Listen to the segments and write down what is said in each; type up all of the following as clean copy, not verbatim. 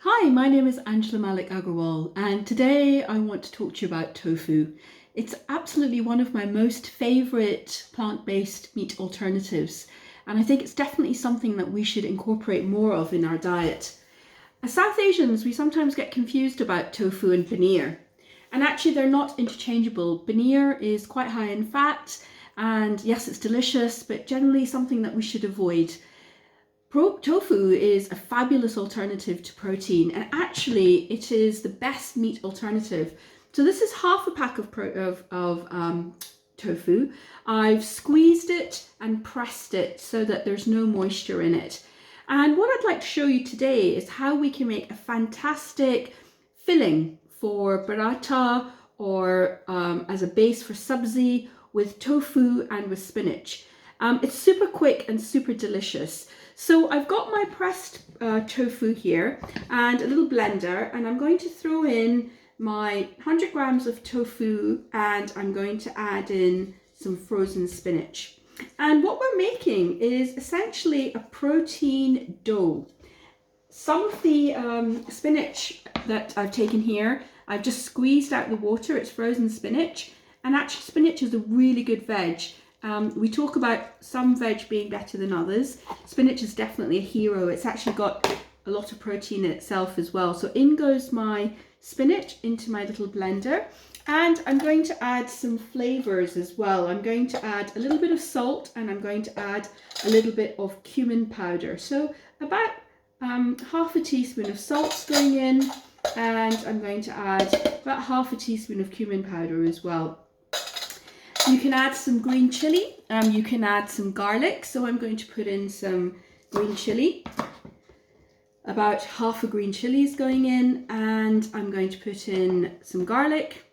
Hi, my name is Angela Malik Agarwal, and today I want to talk to you about tofu. It's absolutely one of my most favourite plant-based meat alternatives, and I think it's definitely something that we should incorporate more of in our diet. As South Asians, we sometimes get confused about tofu and paneer, and actually they're not interchangeable. Paneer is quite high in fat, and yes, it's delicious, but generally something that we should avoid. Tofu is a fabulous alternative to protein, and actually it is the best meat alternative. So this is half a pack of tofu. I've squeezed it and pressed it so that there's no moisture in it. And what I'd like to show you today is how we can make a fantastic filling for paratha or as a base for subzi with tofu and with spinach. It's super quick and super delicious. So I've got my pressed tofu here and a little blender, and I'm going to throw in my 100 grams of tofu, and I'm going to add in some frozen spinach. And what we're making is essentially a protein dough. Some of the spinach that I've taken here, I've just squeezed out the water. It's frozen spinach, and actually spinach is a really good veg. We talk about some veg being better than others. Spinach is definitely a hero. It's actually got a lot of protein in itself as well. So in goes my spinach into my little blender, and I'm going to add some flavors as well. I'm going to add a little bit of salt, and I'm going to add a little bit of cumin powder. So about half a teaspoon of salt going in, and I'm going to add about half a teaspoon of cumin powder as well. You can add some green chili, you can add some garlic, so I'm going to put in some green chili. About half a green chili is going in, and I'm going to put in some garlic,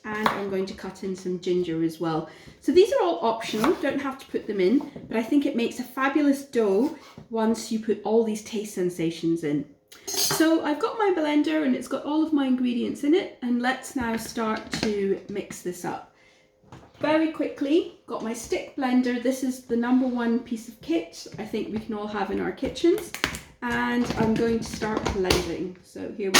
and I'm going to cut in some ginger as well. So these are all optional, don't have to put them in, but I think it makes a fabulous dough once you put all these taste sensations in. So I've got my blender and it's got all of my ingredients in it, and let's now start to mix this up. Very quickly, got my stick blender. This is the #1 piece of kit I think we can all have in our kitchens, and I'm going to start blending. So here we go.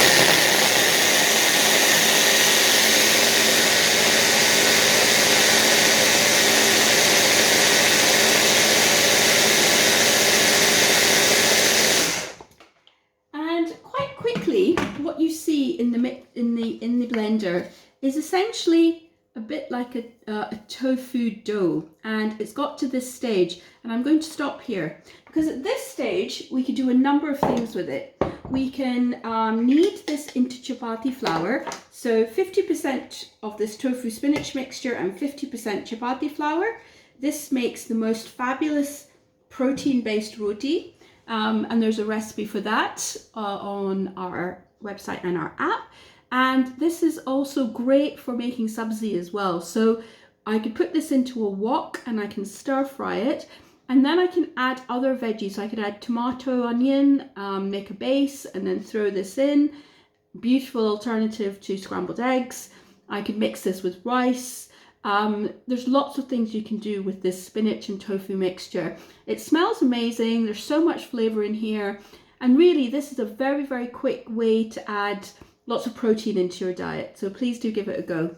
And quite quickly, what you see in the blender is essentially a bit like a tofu dough, and it's got to this stage, and I'm going to stop here because at this stage we could do a number of things with it. We can knead this into chapati flour, so 50% of this tofu spinach mixture and 50% chapati flour. This makes the most fabulous protein-based roti, and there's a recipe for that on our website and our app. And this is also great for making subzi as well. So I could put this into a wok and I can stir fry it, and then I can add other veggies. So I could add tomato, onion, make a base, and then throw this in. Beautiful alternative to scrambled eggs. I could mix this with rice. There's lots of things you can do with this spinach and tofu mixture. It smells amazing. There's so much flavor in here. And really, this is a very, very quick way to add lots of protein into your diet. So please do give it a go.